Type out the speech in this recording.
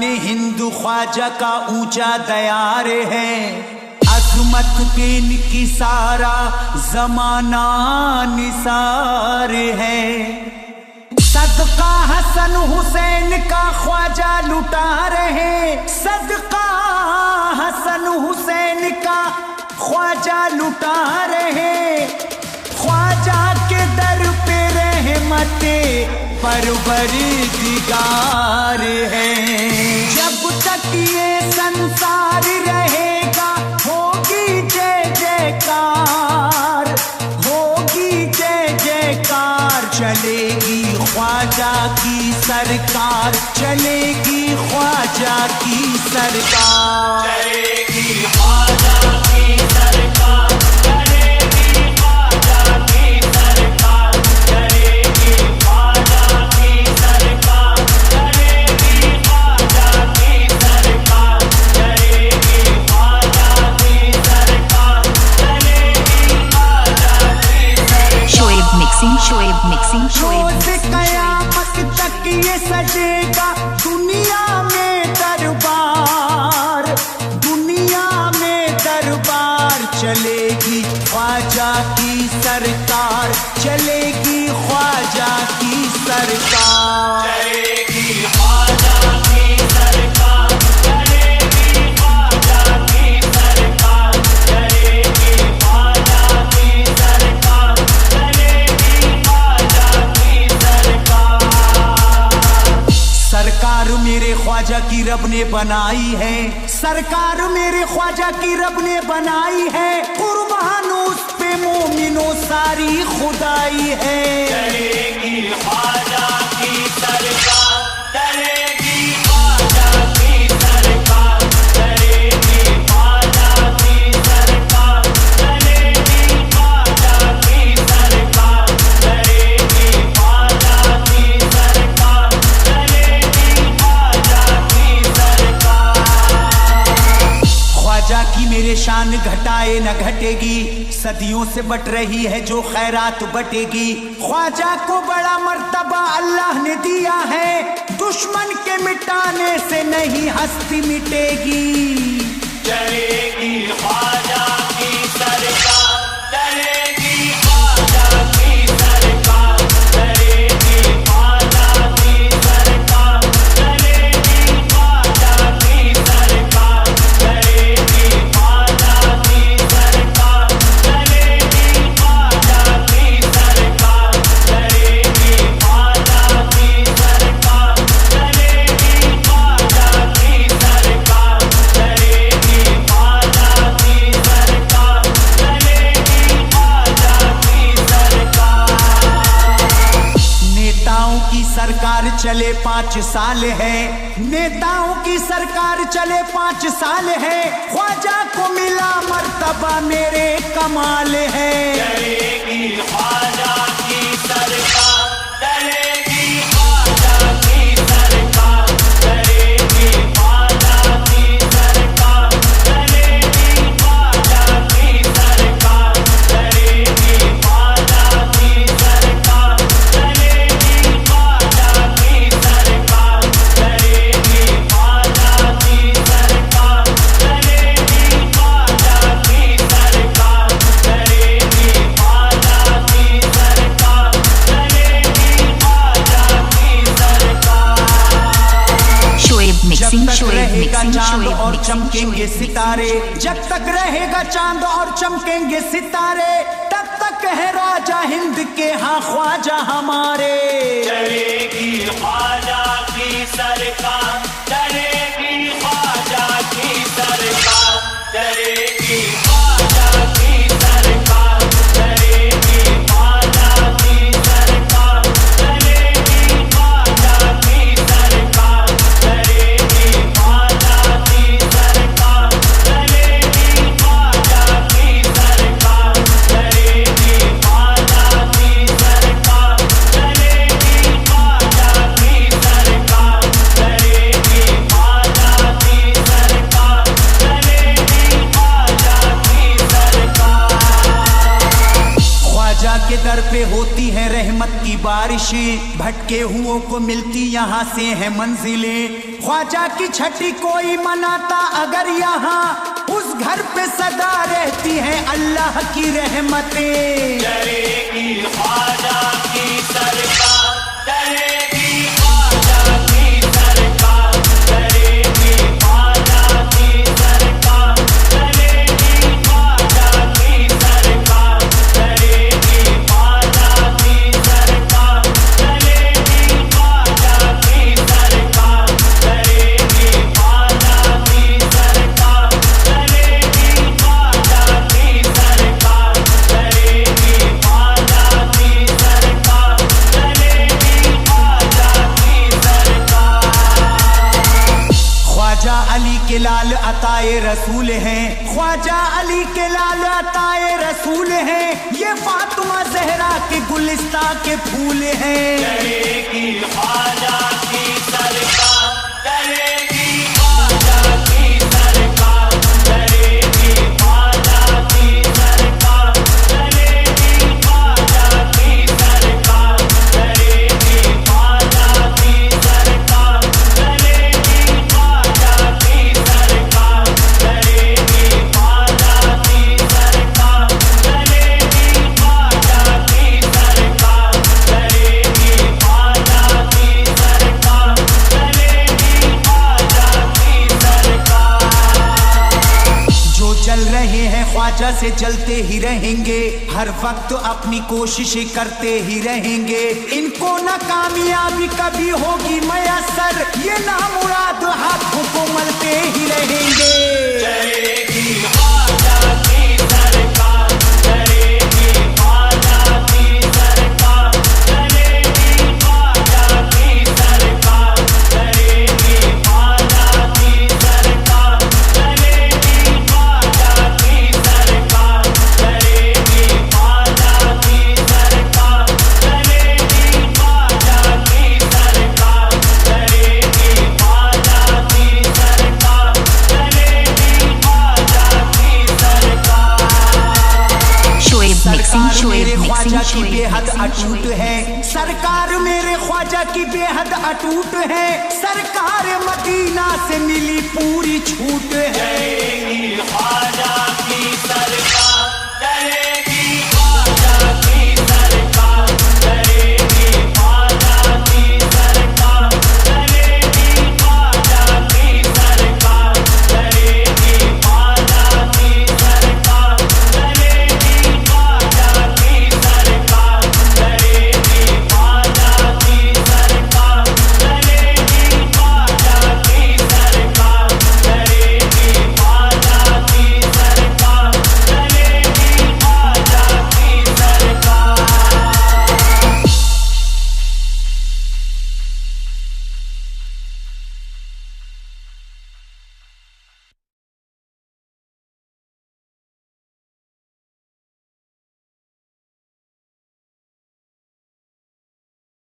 शान हिंदू ख्वाजा का ऊंचा दयार है, अजमत पे इनकी सारा जमाना निसार है। सदका हसन हुसैन का ख्वाजा लुटा रहे, सदका हसन हुसैन का ख्वाजा लुटा रहे। ख्वाजा के दर पे रहमते परवरदिगार है। जब तक ये संसार रहेगा होगी जय जयकार, होगी जय जयकार। चलेगी ख्वाजा की सरकार, चलेगी ख्वाजा की सरकार, चलेगी ख्वाजा की सरकार, चलेगी ख्वाजा की सरकार, चलेगी ख्वाजा की सरकार, चलेगी ख्वाजा की सरकार, चलेगी ख्वाजा की सरकार, चलेगी ख्वाजा की सरकार। शोएब मिक्सिंग, शोएब मिक्सिंग, शोएब रोज़ कयामत तक ये सजेगा दुनिया में दरबार, दुनिया में दरबार। चलेगी ख्वाजा की सरकार, चलेगी ख्वाजा की सरकार, चलेगी ख्वाजा की सरकार, चलेगी ख्वाजा की सरकार, चलेगी ख्वाजा की सरकार, चलेगी ख्वाजा की सरकार। सरकार मेरे ख्वाजा की रब ने बनाई है, सरकार मेरे ख्वाजा की रब ने बनाई है। कुर्बान उस पे मोमिनो सारी खुदाई है। चलेगी ख्वाजा की सरकार, चलेगी ख्वाजा की सरकार, चलेगी ख्वाजा की सरकार, चलेगी ख्वाजा की सरकार, चलेगी ख्वाजा की सरकार, चलेगी ख्वाजा की सरकार। ख्वाजा की मेरे शान घटाए न घटेगी, सदियों से बट रही है जो खैरात बटेगी। ख्वाजा को बड़ा मर्तबा अल्लाह ने दिया है, दुश्मन के मिटाने से नहीं हस्ती मिटेगी। चलेगी ख्वाजा की सरकार, चलेगी ख्वाजा की सरकार, चलेगी ख्वाजा की सरकार, चलेगी ख्वाजा की सरकार, चलेगी ख्वाजा की सरकार, चलेगी ख्वाजा की सरकार, चलेगी ख्वाजा की सरकार, चलेगी ख्वाजा की सरकार, चलेगी ख्वाजा की सरकार, चलेगी ख्वाजा की सरकार। नेताओं की सरकार चले 5 साल है, नेताओं की सरकार चले 5 साल है। ख्वाजा को मिला मर्तबा मेरे कमाल है। चलेगी ख्वाजा की सरकार, चलेगी ख्वाजा की सरकार, चलेगी ख्वाजा की सरकार, चलेगी ख्वाजा की सरकार, चलेगी ख्वाजा की सरकार, चलेगी ख्वाजा की सरकार, चलेगी ख्वाजा की सरकार, चलेगी ख्वाजा की सरकार, चलेगी ख्वाजा की सरकार, चलेगी ख्वाजा की सरकार। शोएब जब मिक्सिंग, तक शोएब रहेगा मिक्सिंग, चांद शोएब और मिक्सिंग, चमकेंगे शोएब सितारे, जब तक रहेगा चांद और चमकेंगे सितारे, तब तक है राजा हिंद के हाँ ख्वाजा हमारे। चलेगी ख्वाजा की सरकार, चलेगी ख्वाजा की सरकार, चलेगी ख्वाजा की सरकार, चलेगी ख्वाजा की सरकार, चलेगी ख्वाजा की सरकार, चलेगी ख्वाजा की सरकार, चलेगी ख्वाजा की सरकार, चलेगी ख्वाजा की सरकार, चलेगी ख्वाजा की सरकार, चलेगी दर पे होती है रहमत की बारिशें, भटके हुओं को मिलती यहाँ से है मंजिलें। ख्वाजा की छठी कोई मनाता अगर यहाँ, उस घर पे सदा रहती है अल्लाह की रहमतें। डरेगी ख्वाजा की सरकार, डरेगी ख्वाजा की सरकार, डरेगी ख्वाजा की सरकार, डरेगी ख्वाजा की सरकार, डरेगी ख्वाजा की सरकार, डरेगी ख्वाजा की सरकार, डरेगी ख्वाजा की सरकार, डरेगी ख्वाजा की सरकार, डरेगी ख्वाजा की सरकार, डरेगी ख्वाजा की सरकार। ख्वाजा अली के लाल अताए रसूल हैं, ख्वाजा अली के लाल अताए रसूल हैं, ये फातिमा ज़हरा के गुलिस्ता के फूल हैं। डरेगी ख्वाजा की सरकार, डरेगी ख्वाजा की सरकार, डरेगी ख्वाजा की सरकार, डरेगी ख्वाजा की सरकार, डरेगी ख्वाजा की सरकार, डरेगी ख्वाजा की सरकार, डरेगी ख्वाजा की सरकार, डरेगी ख्वाजा की सरकार, डरेगी ख्वाजा की सरकार, डरेगी ख्वाजा की सरकार। जो चल रहे हैं ख्वाजा से चलते ही रहेंगे, हर वक्त अपनी कोशिशें करते ही रहेंगे। इनको न कामयाबी कभी होगी मयसर, ये नामुराद हाथों को मलते ही रहेंगे। डरेगी ख्वाजा की सरकार, डरेगी ख्वाजा की सरकार, डरेगी ख्वाजा की सरकार, डरेगी ख्वाजा की सरकार, डरेगी ख्वाजा की सरकार, डरेगी ख्वाजा की सरकार, डरेगी ख्वाजा की सरकार, डरेगी ख्वाजा की सरकार, डरेगी ख्वाजा की सरकार। शोएब मिक्सिंग, सरकार शोएब मेरे ख्वाजा मिक्सिंग, की शोएब बेहद मिक्सिंग, अटूट शोएब है, सरकार मेरे ख्वाजा की बेहद अटूट है, सरकार मदीना से मिली पूरी छूट है। डरेगी ख्वाजा की सरकार।